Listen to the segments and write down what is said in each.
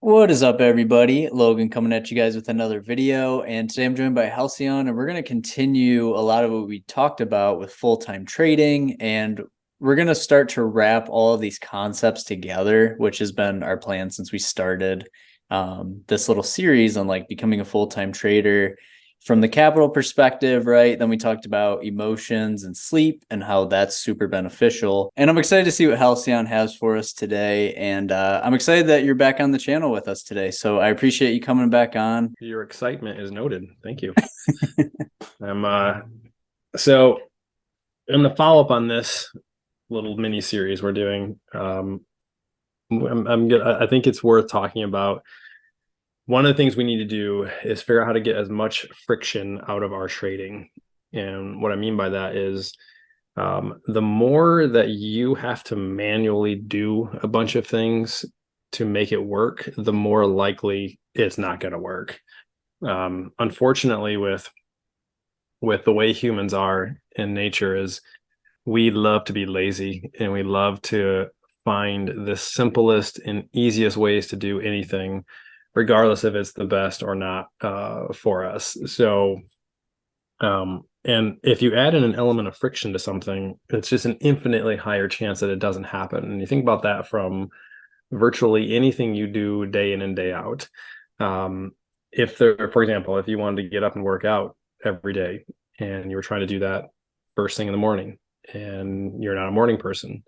What is up, everybody? Logan coming at you guys with another video, and today I'm joined by Halcyon, and we're going to continue a lot of what we talked about with full-time trading, and we're going to start to wrap all of these concepts together, which has been our plan since we started this little series on like becoming a full-time trader from the capital perspective, right? Then we talked about emotions and sleep and how that's super beneficial. And I'm excited to see what Halcyon has for us today. And I'm excited that you're back on the channel with us today. So I appreciate you coming back on. Your excitement is noted. Thank you. So I'm gonna follow up on this little mini series we're doing. I think it's worth talking about. One of the things we need to do is figure out how to get as much friction out of our trading. And what I mean by that is the more that you have to manually do a bunch of things to make it work, the more likely it's not going to work. Unfortunately, with the way humans are in nature, is we love to be lazy and we love to find the simplest and easiest ways to do anything, regardless if it's the best or not for us. So, and if you add in an element of friction to something, it's just an infinitely higher chance that it doesn't happen. And you think about that from virtually anything you do day in and day out. For example, if you wanted to get up and work out every day and you were trying to do that first thing in the morning and you're not a morning person,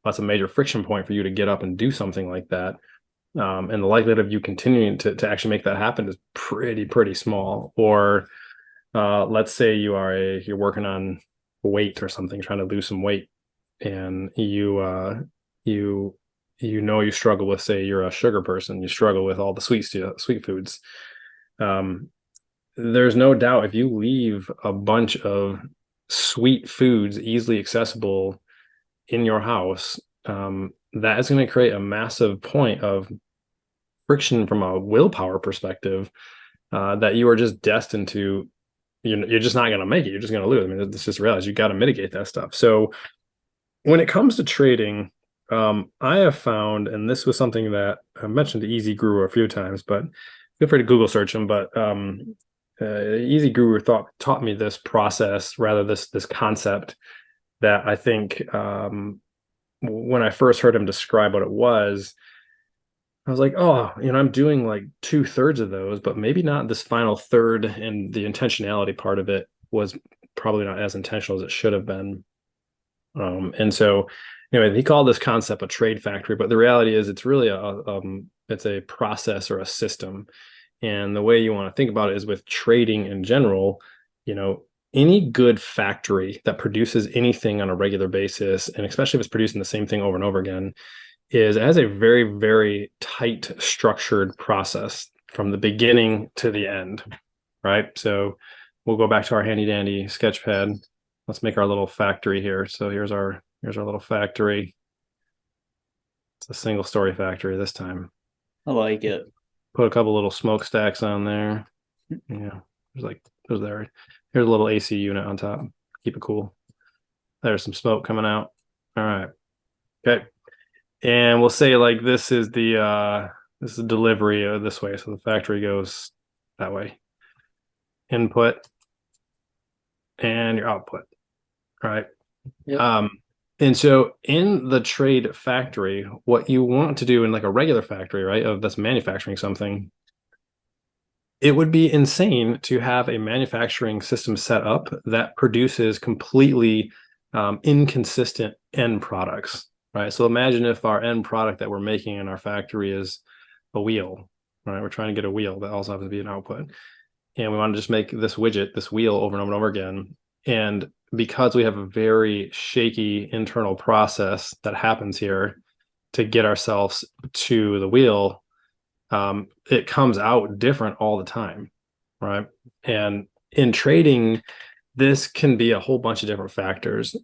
that's a major friction point for you to get up and do something like that. And the likelihood of you continuing to actually make that happen is pretty small. Or let's say you're working on weight or something, trying to lose some weight, and you struggle with, say you're a sugar person, you struggle with all the sweet foods. There's no doubt if you leave a bunch of sweet foods easily accessible in your house, that is going to create a massive point of friction from a willpower perspective, that you are just destined to, you're just not going to make it. You're just going to lose. I mean, it's just realize you got to mitigate that stuff. So when it comes to trading, I have found, and this was something that I mentioned to Easy Guru a few times, but feel free to Google search him. But Easy Guru taught me this process, rather this concept, that I think when I first heard him describe what it was, I was like, oh, I'm doing like 2/3 of those, but maybe not this final third. And the intentionality part of it was probably not as intentional as it should have been. And so anyway, he called this concept a trade factory, but the reality is it's really it's a process or a system. And the way you want to think about it is with trading in general, any good factory that produces anything on a regular basis, and especially if it's producing the same thing over and over again, has a very, very tight structured process from the beginning to the end, right? So we'll go back to our handy dandy sketch pad. Let's make our little factory here. So here's our little factory. It's a single story factory this time. I like it. Put a couple little smokestacks on there. Yeah, here's a little AC unit on top. Keep it cool. There's some smoke coming out. All right. Okay. And we'll say like this is the delivery this way. So the factory goes that way. Input and your output. All right. Yep. And so in the trade factory, what you want to do in like a regular factory, right, that's manufacturing something, it would be insane to have a manufacturing system set up that produces completely inconsistent end products, right? So imagine if our end product that we're making in our factory is a wheel, right? We're trying to get a wheel that also happens to be an output. And we want to just make this widget, this wheel, over and over and over again. And because we have a very shaky internal process that happens here to get ourselves to the wheel, it comes out different all the time, right? And in trading, this can be a whole bunch of different factors.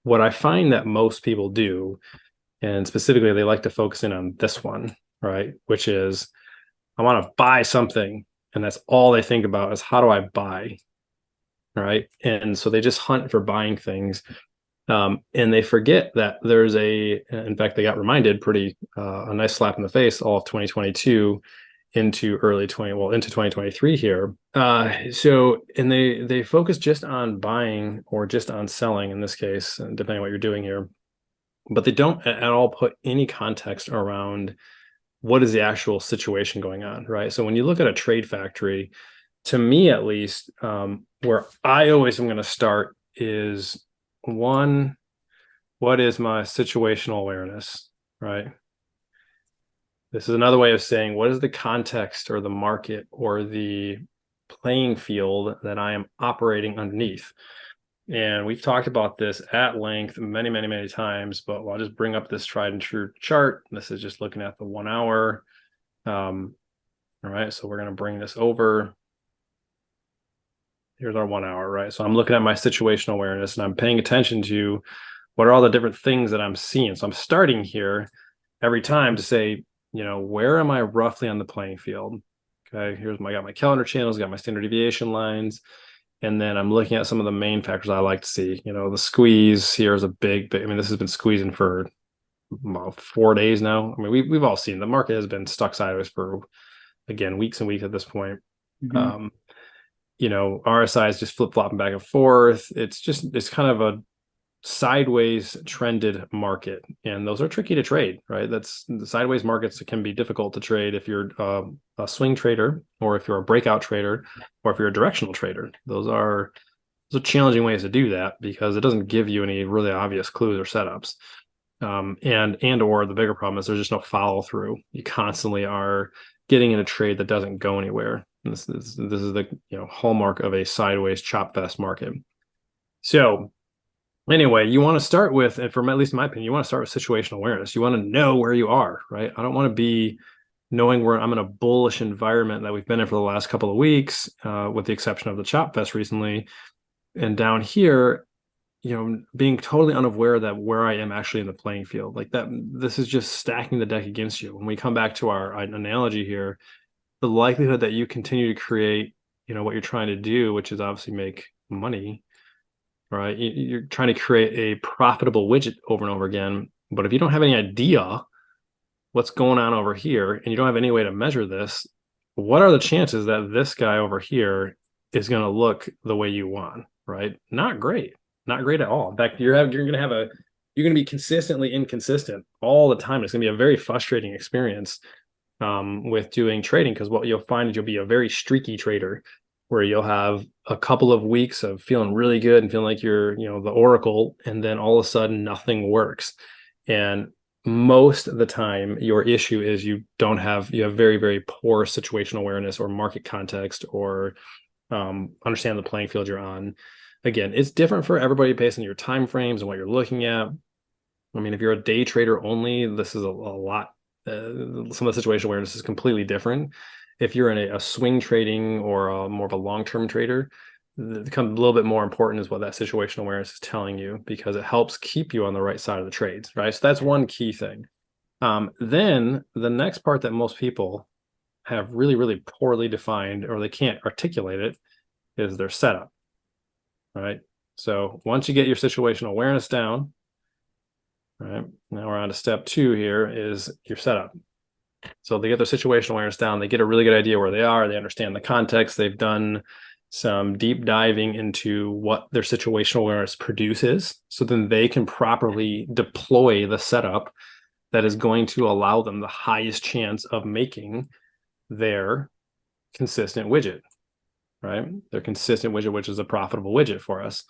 What I find that most people do, and specifically they like to focus in on this one, right? Which is, I want to buy something, and that's all they think about is how do I buy, right? And so they just hunt for buying things. And they forget that there's in fact, they got reminded a nice slap in the face all of 2022 into into 2023 here. And they focus just on buying or just on selling in this case, depending on what you're doing here, but they don't at all put any context around what is the actual situation going on, right? So when you look at a trade factory, to me at least, where I always am going to start is one, what is my situational awareness, right? This is another way of saying, what is the context or the market or the playing field that I am operating underneath? And we've talked about this at length many, many, many times, but I'll just bring up this tried and true chart. This is just looking at the 1 hour. All right, so we're going to bring this over. Here's our 1 hour, right? So I'm looking at my situational awareness and I'm paying attention to what are all the different things that I'm seeing. So I'm starting here every time to say, where am I roughly on the playing field? Okay, I got my calendar channels, got my standard deviation lines. And then I'm looking at some of the main factors I like to see. The squeeze here is a big, I mean, this has been squeezing for about 4 days now. I mean, we've all seen the market has been stuck sideways for, again, weeks and weeks at this point. Mm-hmm. RSI is just flip-flopping back and forth. It's kind of a sideways trended market, and those are tricky to trade, right? That's the sideways markets that can be difficult to trade if you're a swing trader, or if you're a breakout trader, or if you're a directional trader. Those are challenging ways to do that because it doesn't give you any really obvious clues or setups. Or the bigger problem is there's just no follow through. You constantly are getting in a trade that doesn't go anywhere. This is the hallmark of a sideways chop fest market. So anyway, you want to start with, and from at least in my opinion, you want to start with situational awareness. You want to know where you are, right? I don't want to be knowing where I'm in a bullish environment that we've been in for the last couple of weeks, with the exception of the chop fest recently. And down here, being totally unaware that where I am actually in the playing field, like that, this is just stacking the deck against you. When we come back to our analogy here, the likelihood that you continue to create, what you're trying to do, which is obviously make money, right? You're trying to create a profitable widget over and over again. But if you don't have any idea what's going on over here, and you don't have any way to measure this, what are the chances that this guy over here is going to look the way you want, right? Not great. Not great at all. In fact, you're going to be consistently inconsistent all the time. It's going to be a very frustrating experience with doing trading, because what you'll find is you'll be a very streaky trader, where you'll have a couple of weeks of feeling really good and feeling like you're, the oracle, and then all of a sudden nothing works. And most of the time, your issue is you have very, very poor situational awareness or market context, or understand the playing field you're on. Again, it's different for everybody based on your time frames and what you're looking at. I mean, if you're a day trader only, this is a lot. Some of the situational awareness is completely different. If you're in a swing trading or more of a long-term trader, it becomes a little bit more important is what that situational awareness is telling you, because it helps keep you on the right side of the trades, right? So that's one key thing. Then the next part that most people have really, really poorly defined, or they can't articulate it, is their setup, right? So once you get your situational awareness down, right, now we're on to step 2 here, is your setup. So they get their situational awareness down, they get a really good idea where they are, they understand the context, they've done some deep diving into what their situational awareness produces, so then they can properly deploy the setup that is going to allow them the highest chance of making their consistent widget, right? Their consistent widget, which is a profitable widget for us.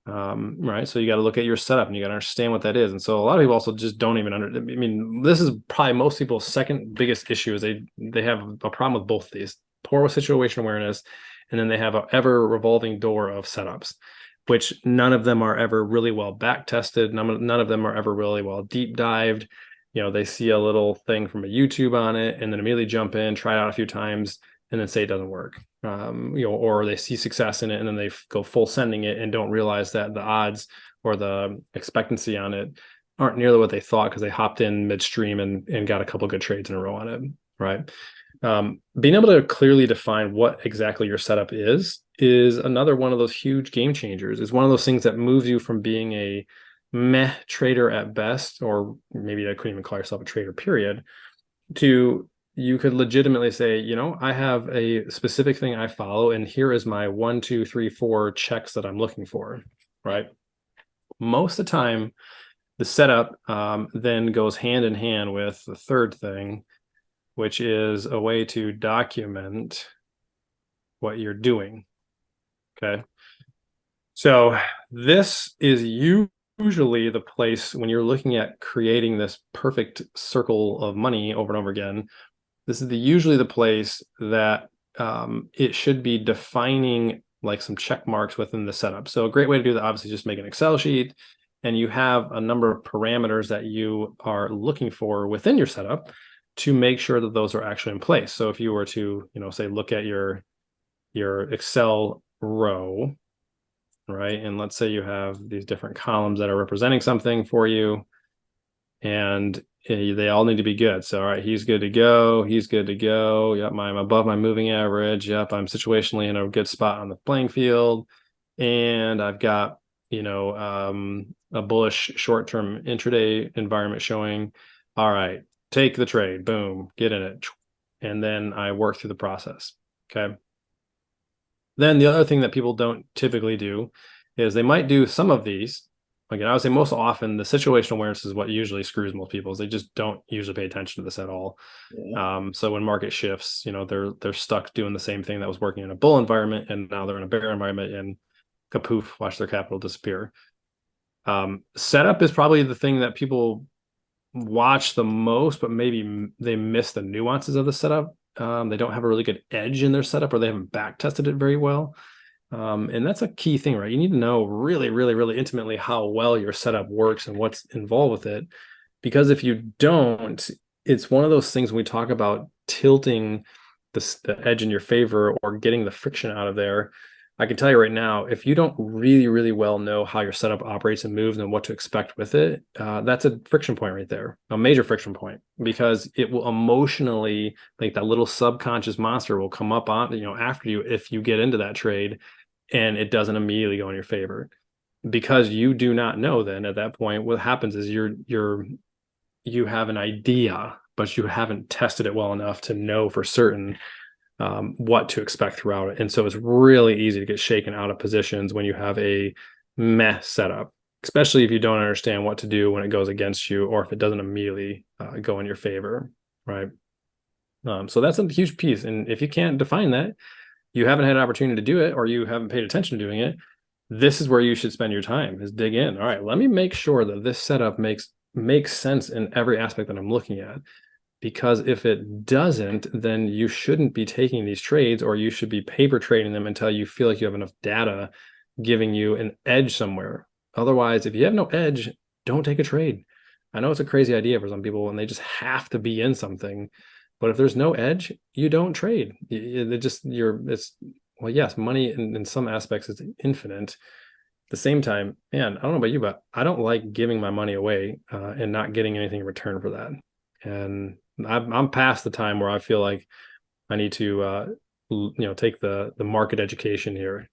Right. So you got to look at your setup and you got to understand what that is. And so a lot of people also just don't even I mean, this is probably most people's second biggest issue, is they have a problem with both of these: poor situational awareness, and then they have an ever revolving door of setups, which none of them are ever really well back tested. None of them are ever really well deep dived. They see a little thing from a YouTube on it and then immediately jump in, try it out a few times, and then say it doesn't work. Or they see success in it and then they go full sending it and don't realize that the odds or the expectancy on it aren't nearly what they thought, because they hopped in midstream and got a couple good trades in a row on it, right? Being able to clearly define what exactly your setup is another one of those huge game changers. Is one of those things that moves you from being a meh trader at best, or maybe I couldn't even call yourself a trader, period, to you could legitimately say, I have a specific thing I follow, and here is my 1, 2, 3, 4 checks that I'm looking for, right? Most of the time, the setup then goes hand in hand with the third thing, which is a way to document what you're doing. Okay. So this is usually the place when you're looking at creating this perfect circle of money over and over again. This is usually the place that it should be defining like some check marks within the setup. So a great way to do that, obviously, just make an Excel sheet, and you have a number of parameters that you are looking for within your setup to make sure that those are actually in place. So if you were to, say, look at your Excel row, right? And let's say you have these different columns that are representing something for you, and they all need to be good. So, all right, he's good to go. He's good to go. Yep, I'm above my moving average. Yep, I'm situationally in a good spot on the playing field. And I've got, a bullish short-term intraday environment showing. All right, take the trade. Boom, get in it. And then I work through the process. Okay. Then the other thing that people don't typically do is they might do some of these. Again, I would say most often the situational awareness is what usually screws most people. Is they just don't usually pay attention to this at all. Yeah. So when market shifts, they're stuck doing the same thing that was working in a bull environment, and now they're in a bear environment, and kapoof, watch their capital disappear. Setup is probably the thing that people watch the most, but maybe they miss the nuances of the setup. They don't have a really good edge in their setup, or they haven't back tested it very well. And that's a key thing, right? You need to know really, really, really intimately how well your setup works and what's involved with it. Because if you don't, it's one of those things when we talk about tilting the edge in your favor or getting the friction out of there. I can tell you right now, if you don't really, really well know how your setup operates and moves and what to expect with it, that's a friction point right there, a major friction point, because it will emotionally, like that little subconscious monster will come up on, after you if you get into that trade and it doesn't immediately go in your favor. Because you do not know then at that point, what happens is you have an idea, but you haven't tested it well enough to know for certain what to expect throughout it. And so it's really easy to get shaken out of positions when you have a meh setup, especially if you don't understand what to do when it goes against you, or if it doesn't immediately go in your favor, right? So that's a huge piece. And if you can't define that, you haven't had an opportunity to do it, or you haven't paid attention to doing it, this is where you should spend your time, is dig in. All right, let me make sure that this setup makes sense in every aspect that I'm looking at. Because if it doesn't, then you shouldn't be taking these trades, or you should be paper trading them until you feel like you have enough data giving you an edge somewhere. Otherwise, if you have no edge, don't take a trade. I know it's a crazy idea for some people and they just have to be in something, but if there's no edge, you don't trade. Well, yes, money in some aspects is infinite. At the same time, man, I don't know about you, but I don't like giving my money away and not getting anything in return for that. And I'm past the time where I feel like I need to, take the market education here.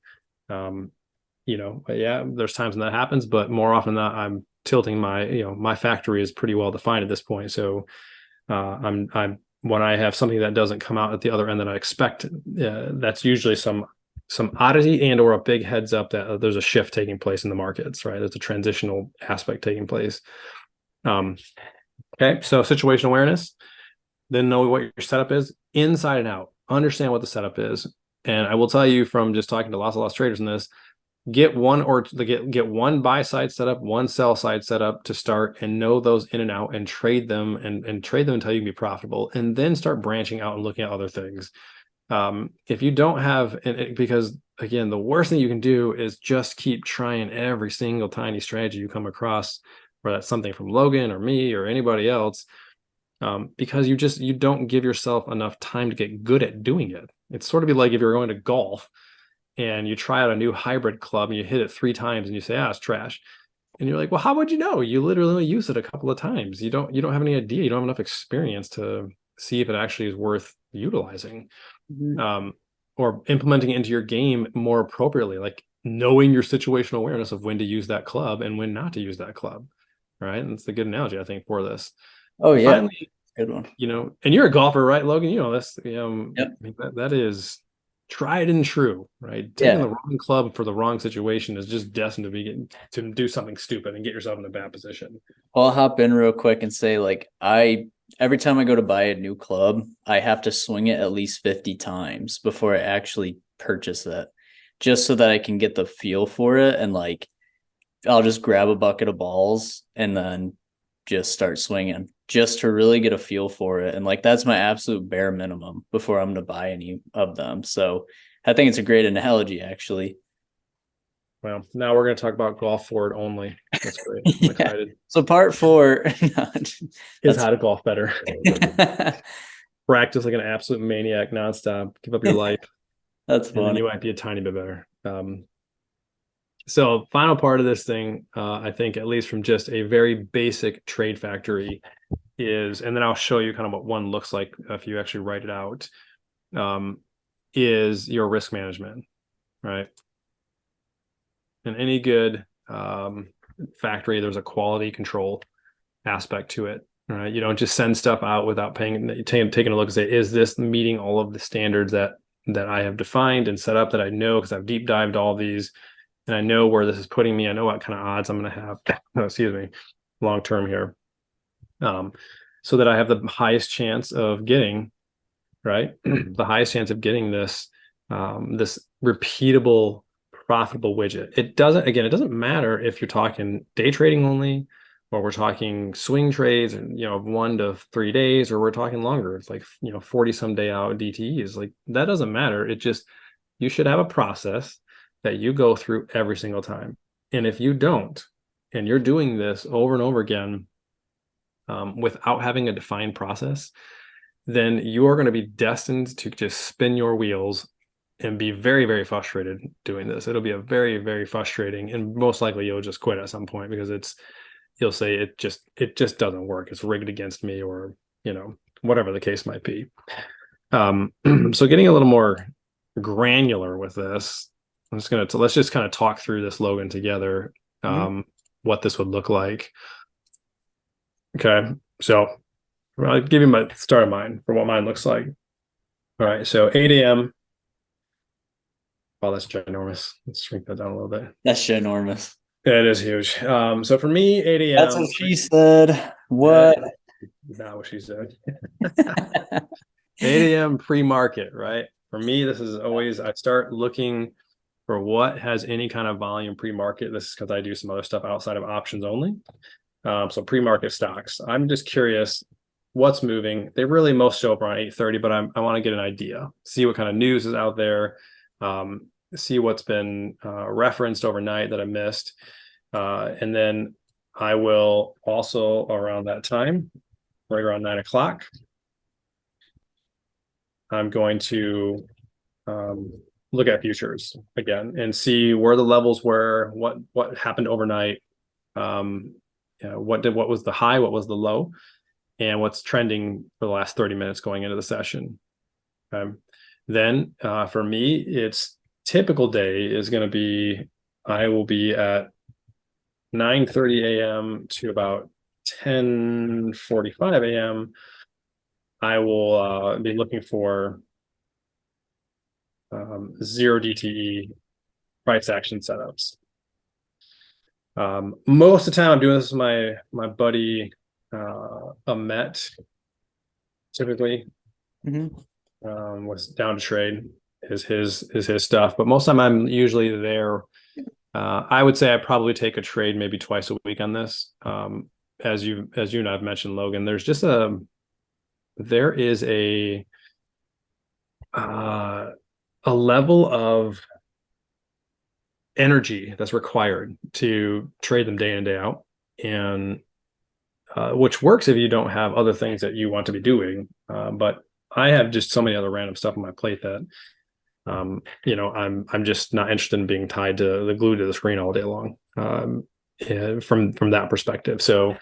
Yeah, there's times when that happens, but more often than not, I'm tilting my factory is pretty well defined at this point. So I'm when I have something that doesn't come out at the other end that I expect, that's usually some oddity and or a big heads up that there's a shift taking place in the markets, right? There's a transitional aspect taking place. Okay, so situational awareness, then know what your setup is inside and out. Understand what the setup is. And I will tell you from just talking to lots of traders in this, get one buy side setup, one sell side setup to start, and know those in and out, and trade them and trade them until you can be profitable, and then start branching out and looking at other things. If you don't have, because again, the worst thing you can do is just keep trying every single tiny strategy you come across, whether that's something from Logan or me or anybody else, because you don't give yourself enough time to get good at doing it. It's sort of be like if you're going to golf and you try out a new hybrid club and you hit it 3 times and you say, it's trash. And you're like, well, how would you know? You literally use it a couple of times. You don't have any idea. You don't have enough experience to see if it actually is worth utilizing, Mhm. or implementing it into your game more appropriately, like knowing your situational awareness of when to use that club and when not to use that club. Right. And it's a good analogy, I think, for this. Oh And yeah, finally, good one. and you're a golfer, right, Logan? You know this. Yep. That is tried and true, right? Taking Yeah. the wrong club for the wrong situation is just destined to do something stupid and get yourself in a bad position. I'll hop in real quick and say, like, every time I go to buy a new club, I have to swing it at least 50 times before I actually purchase it, just so that I can get the feel for it. And like, I'll just grab a bucket of balls and then just start swinging just to really get a feel for it. And like, that's my absolute bare minimum before I'm going to buy any of them. So I think it's a great analogy, actually. Well, now we're going to talk about golf forward only. That's great. I'm Yeah. excited. So part four, Is that's how to golf better. that's Practice like an absolute maniac nonstop. Give up your life, and then funny. you might be a tiny bit better. So final part of this thing, I think, at least from just a very basic trade factory, is, and then I'll show you kind of what one looks like if you actually write it out, is your risk management, right? In any good factory, there's a quality control aspect to it. Right? You don't just send stuff out without taking a look and say, is this meeting all of the standards that I have defined and set up, that I know because I've deep dived all these and I know where this is putting me. I know what kind of odds I'm going to have, excuse me, long term here, so that I have the highest chance of getting, right, the highest chance of getting this repeatable, profitable widget. It doesn't matter if you're talking day trading only, or we're talking swing trades, and 1 to 3 days, or we're talking longer. It's like 40 some day out DTEs. Like, that doesn't matter. It just, you should have a process that you go through every single time. And if you don't, and you're doing this over and over again, without having a defined process, then you are going to be destined to just spin your wheels and be very, very frustrated doing this. It'll be a very, very frustrating, and most likely you'll just quit at some point, because you'll say it just doesn't work. It's rigged against me, or whatever the case might be. So getting a little more granular with this, let's just kind of talk through this, Logan, together. What this would look like. Okay, so I'll give you my start of mine for what mine looks like. All right, so 8 a.m. Wow, that's ginormous. Let's shrink that down a little bit. That's ginormous. It is huge. So for me, 8 That's a.m. what she said. Yeah, What? not what she said. 8 a.m. pre-market, right? For me, this is always, I start looking for what has any kind of volume pre-market. This is because I do some other stuff outside of options only. So pre-market stocks. I'm just curious what's moving. They really most show up around 8:30, but I want to get an idea, see what kind of news is out there, see what's been referenced overnight that I missed. And then I will also, around that time, right around 9 o'clock, I'm going to look at futures again and see where the levels were, what happened overnight, what was the high, what was the low, and what's trending for the last 30 minutes going into the session. Then for me, it's typical day is going to be, I will be at 9:30 a.m. to about 10:45 a.m. I will be looking for zero DTE price action setups. Most of the time I'm doing this with my buddy Amet, typically. What's down to trade is his stuff, but most of the time I'm usually there. I would say I probably take a trade maybe twice a week on this. As you and I've mentioned, Logan, there is a level of energy that's required to trade them day in, day out, and which works if you don't have other things that you want to be doing. But I have just so many other random stuff on my plate that I'm just not interested in being tied to the glue to the screen all day long. From that perspective. So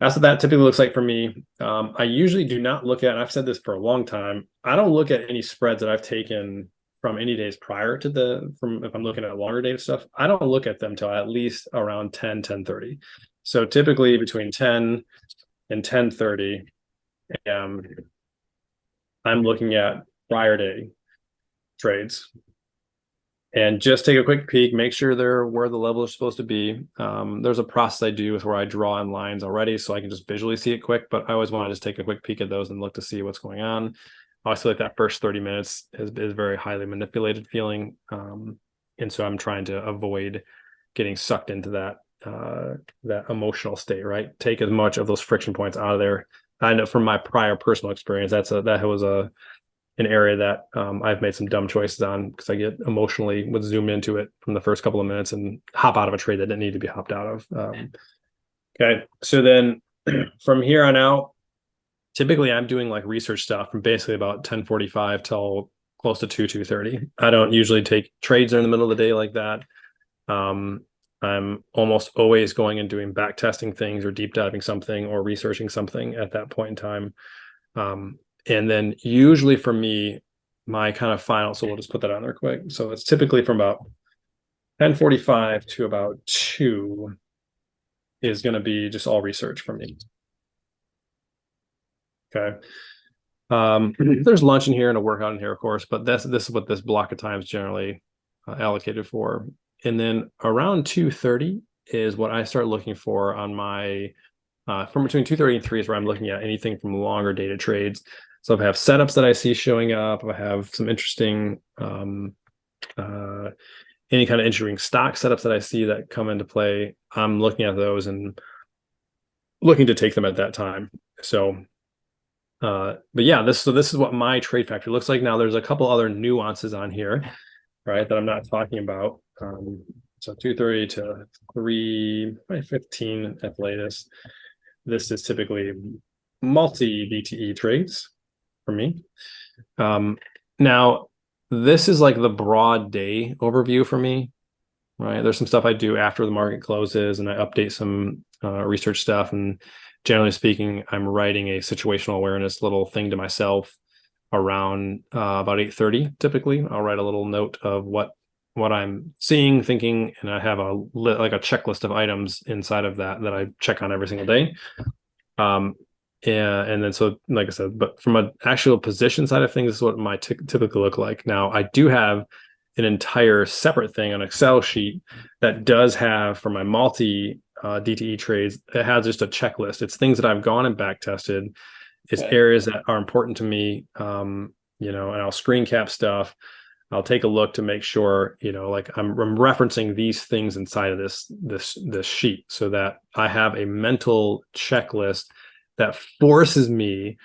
That's what that typically looks like for me. I usually do not look at, and I've said this for a long time, I don't look at any spreads that I've taken from any days prior to from if I'm looking at longer data stuff, I don't look at them till at least around 10:30. So typically between 10 and 10:30, um, I'm looking at prior day trades and just take a quick peek, make sure they're where the level is supposed to be. There's a process I do with where I draw in lines already so I can just visually see it quick, but I always want to just take a quick peek at those and look to see what's going on. I always feel like that first 30 minutes is very highly manipulated feeling. And so I'm trying to avoid getting sucked into that emotional state, right? Take as much of those friction points out of there. I know from my prior personal experience, that was an area that I've made some dumb choices on because I get emotionally would zoom into it from the first couple of minutes and hop out of a trade that didn't need to be hopped out of. Okay, so then from here on out, typically I'm doing like research stuff from basically about 10:45 till close to 2:30. I don't usually take trades in the middle of the day like that. I'm almost always going and doing back testing things or deep diving something or researching something at that point in time. And then usually for me, my kind of final, so we'll just put that on there quick. So it's typically from about 10:45 to about 2 is going to be just all research for me. Okay. There's lunch in here and a workout in here, of course, but this is what this block of time is generally allocated for. And then around 2:30 is what I start looking for on my from between 2:30 and 3 is where I'm looking at anything from longer dated trades. So if I have setups that I see showing up, if I have some interesting any kind of interesting stock setups that I see that come into play, I'm looking at those and looking to take them at that time. So but yeah, this is what my trade factory looks like. Now there's a couple other nuances on here, right, that I'm not talking about. So 2:30 to 3:15 at the latest. This is typically multi BTE trades for me. Now this is like the broad day overview for me, right? There's some stuff I do after the market closes and I update some research stuff. And generally speaking, I'm writing a situational awareness little thing to myself around about 8:30. Typically, I'll write a little note of what I'm seeing, thinking, and I have like a checklist of items inside of that I check on every single day. And then so like I said, but from an actual position side of things, this is what my typically look like. Now I do have an entire separate thing, an Excel sheet that does have for my multi DTE trades. It has just a checklist. It's things that I've gone and back tested. It's areas that are important to me. And I'll screen cap stuff. I'll take a look to make sure, like I'm referencing these things inside of this sheet so that I have a mental checklist that forces me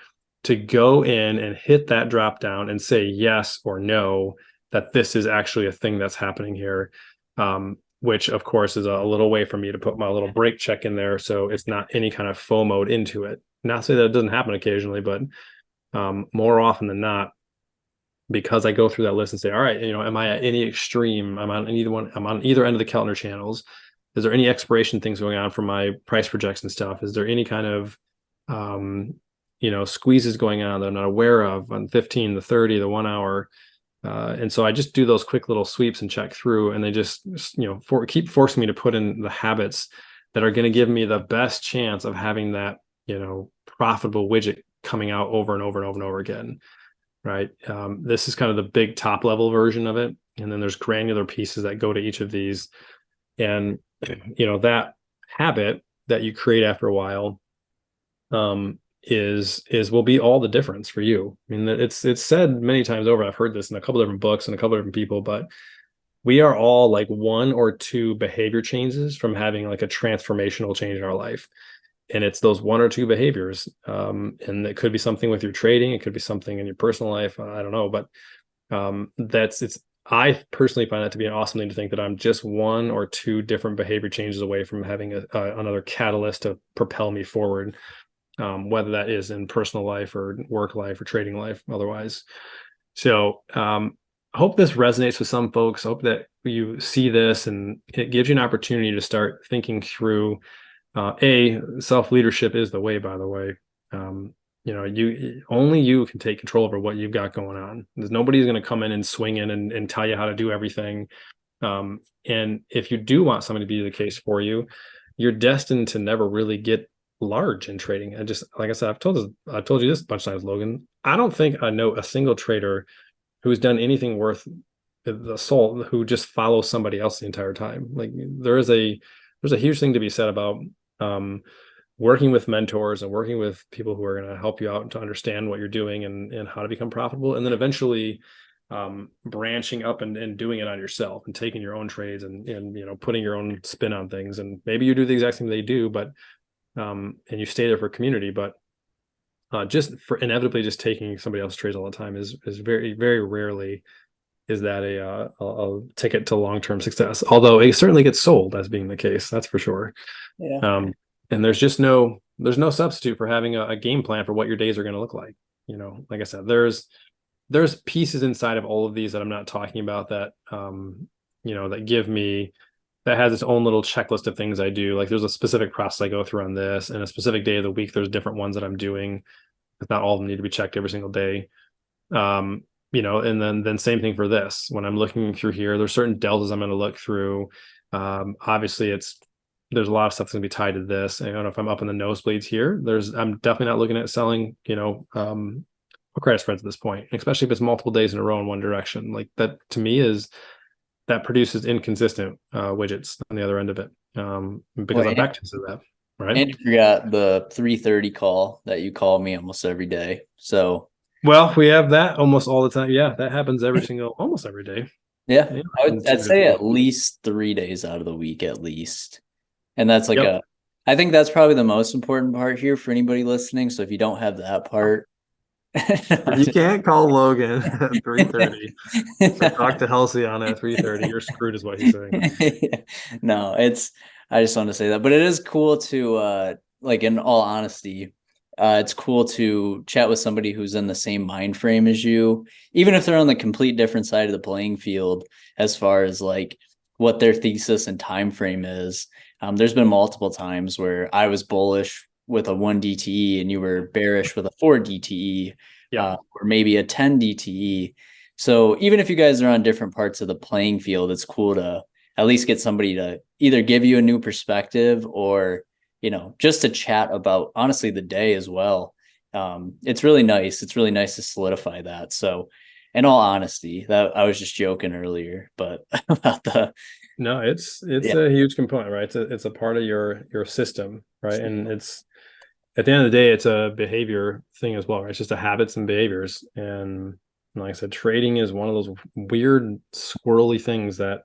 to go in and hit that drop down and say yes or no, that this is actually a thing that's happening here. Which of course is a little way for me to put my little break check in there. So it's not any kind of FOMO into it. Not to say that it doesn't happen occasionally, but more often than not, because I go through that list and say, all right, am I at any extreme? I'm on either end of the Keltner channels. Is there any expiration things going on for my price projection stuff? Is there any kind of, squeezes going on that I'm not aware of on 15, the 30, the 1 hour? And so I just do those quick little sweeps and check through, and they just, keep forcing me to put in the habits that are going to give me the best chance of having that, profitable widget coming out over and over and over and over again. Right. This is kind of the big top level version of it. And then there's granular pieces that go to each of these. And, that habit that you create after a while will be all the difference for you. I mean, it's said many times over. I've heard this in a couple different books and a couple different people, but we are all like 1 or 2 behavior changes from having like a transformational change in our life. And it's those 1 or 2 behaviors. And it could be something with your trading. It could be something in your personal life. I don't know, but I personally find that to be an awesome thing to think that I'm just 1 or 2 different behavior changes away from having another catalyst to propel me forward. Whether that is in personal life or work life or trading life, otherwise. So I hope this resonates with some folks. I hope that you see this and it gives you an opportunity to start thinking through Self-leadership is the way, by the way. You can take control over what you've got going on. There's nobody's going to come in and swing in and tell you how to do everything. And if you do want somebody to be the case for you, you're destined to never really get large in trading. And just like I said, I've told you this a bunch of times, Logan. I don't think I know a single trader who's done anything worth the salt who just follows somebody else the entire time. Like there's a huge thing to be said about um, working with mentors and working with people who are going to help you out to understand what you're doing and how to become profitable, and then eventually branching up and doing it on yourself and taking your own trades and putting your own spin on things. And maybe you do the exact same they do, but and you stay there for community, but just for inevitably just taking somebody else's trades all the time is very, very rarely is that a ticket to long-term success, although it certainly gets sold as being the case, that's for sure. Yeah. And there's no substitute for having a game plan for what your days are going to look like. Like I said, there's pieces inside of all of these that I'm not talking about that that has its own little checklist of things I do. Like there's a specific process I go through on this, and a specific day of the week there's different ones that I'm doing. But not all of them need to be checked every single day. And then same thing for this. When I'm looking through here, there's certain deltas I'm going to look through. Obviously there's a lot of stuff that's going to be tied to this. I don't know if I'm up in the nosebleeds here. I'm definitely not looking at selling, credit spreads at this point, especially if it's multiple days in a row in one direction. Like that to me that produces inconsistent widgets on the other end of it. Because Well, I've backtested that, right? and you forgot the 3:30 call that you call me almost every day. So Well, we have that almost all the time. Yeah, that happens almost every day. yeah, Yeah, I'd say at least 3 days out of the week, at least. And that's like yep. I think that's probably the most important part here for anybody listening. So if you don't have that part, If you can't call Logan at 3:30 or talk to Halcyon at 3:30, you're screwed, is what he's saying. No, I just want to say that, but it is cool to like in all honesty, it's cool to chat with somebody who's in the same mind frame as you, even if they're on the complete different side of the playing field as far as like what their thesis and time frame is. There's been multiple times where I was bullish with a 1 DTE and you were bearish with a 4 DTE, Yeah. or maybe a 10 DTE. So even if you guys are on different parts of the playing field, it's cool to at least get somebody to either give you a new perspective or, just to chat about honestly the day as well. It's really nice. It's really nice to solidify that. So in all honesty, that I was just joking earlier, but about No, it's yeah. a huge component, right? It's a part of your system, right? And it's at the end of the day, it's a behavior thing as well, right? It's just a habits and behaviors. And like I said, trading is one of those weird squirrely things that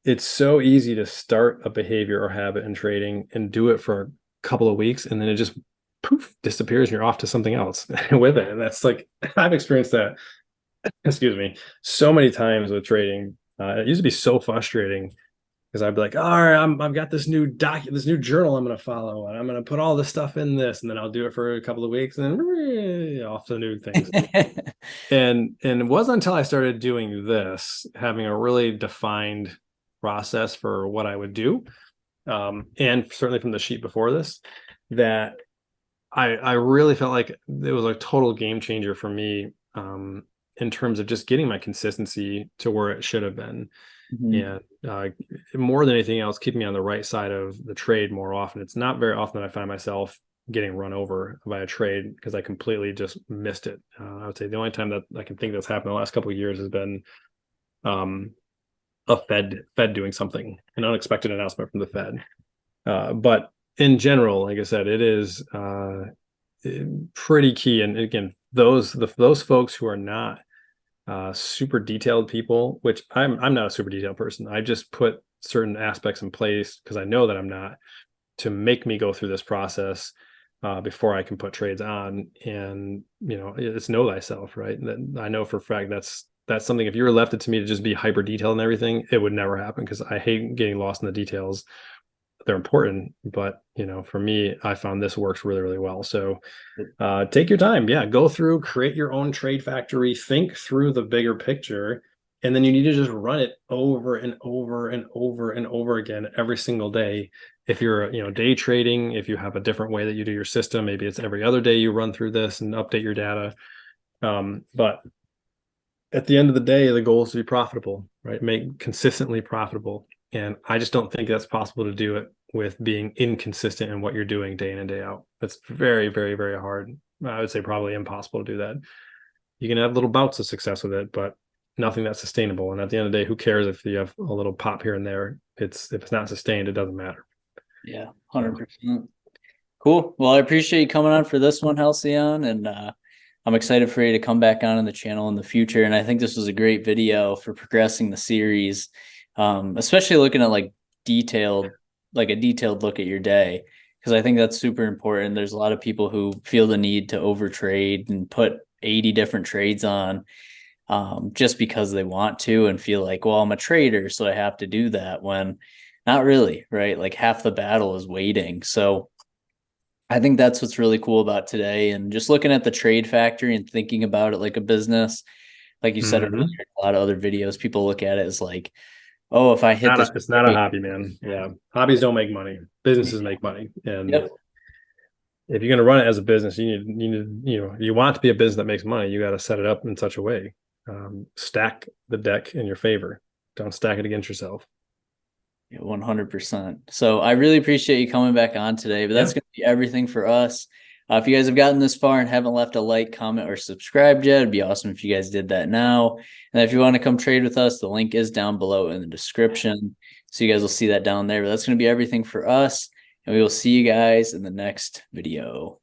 it's so easy to start a behavior or habit in trading and do it for a couple of weeks, and then it just poof disappears and you're off to something else with it. And that's like I've experienced that, excuse me, so many times with trading. It used to be so frustrating because I'd be like, all right, I've got this new this new journal I'm going to follow, and I'm going to put all this stuff in this, and then I'll do it for a couple of weeks, and then off to new things. And it wasn't until I started doing this, having a really defined process for what I would do, and certainly from the sheet before this, that I really felt like it was a total game changer for me, in terms of just getting my consistency to where it should have been. Mhm. And more than anything else, keeping me on the right side of the trade more often. It's not very often that I find myself getting run over by a trade because I completely just missed it. I would say the only time that I can think that's happened the last couple of years has been a Fed doing something, an unexpected announcement from the Fed. But in general, like I said, it is pretty key. And again, those folks who are not super detailed people, which I'm not a super detailed person. I just put certain aspects in place because I know that I'm not, to make me go through this process before I can put trades on. And it's know thyself, right? That I know for a fact that's something. If you were left it to me to just be hyper detailed and everything, it would never happen because I hate getting lost in the details. They're important, but for me, I found this works really, really well. So take your time. Yeah, go through, create your own trade factory, think through the bigger picture, And then you need to just run it over and over and over and over again every single day. If you're, day trading, if you have a different way that you do your system, maybe it's every other day you run through this and update your data. But at the end of the day, the goal is to be profitable, right? Make consistently profitable. And I just don't think that's possible to do it with being inconsistent in what you're doing day in and day out. That's very, very, very hard. I would say probably impossible to do that. You can have little bouts of success with it, but nothing that's sustainable. And at the end of the day, who cares if you have a little pop here and there? If it's not sustained, it doesn't matter. Yeah, 100%. Cool. Well, I appreciate you coming on for this one, Halcyon, and I'm excited for you to come back on the channel in the future. And I think this was a great video for progressing the series, especially looking at like a detailed look at your day, because I think that's super important. There's a lot of people who feel the need to overtrade and put 80 different trades on just because they want to and feel like, well, I'm a trader, so I have to do that, when not really, right? Like half the battle is waiting. So I think that's what's really cool about today. And just looking at the trade factory and thinking about it like a business, like you said earlier, a lot of other videos, people look at it as like, oh, if I hit this, It's not a hobby, man. Yeah. Hobbies don't make money. Businesses make money. And yep. if you're going to run it as a business, you want it to be a business that makes money. You got to set it up in such a way. Stack the deck in your favor. Don't stack it against yourself. 100%. So I really appreciate you coming back on today, but that's going to be everything for us. If you guys have gotten this far and haven't left a like, comment, or subscribed yet, it'd be awesome if you guys did that now. And if you want to come trade with us, the link is down below in the description. So you guys will see that down there. But that's going to be everything for us. And we will see you guys in the next video.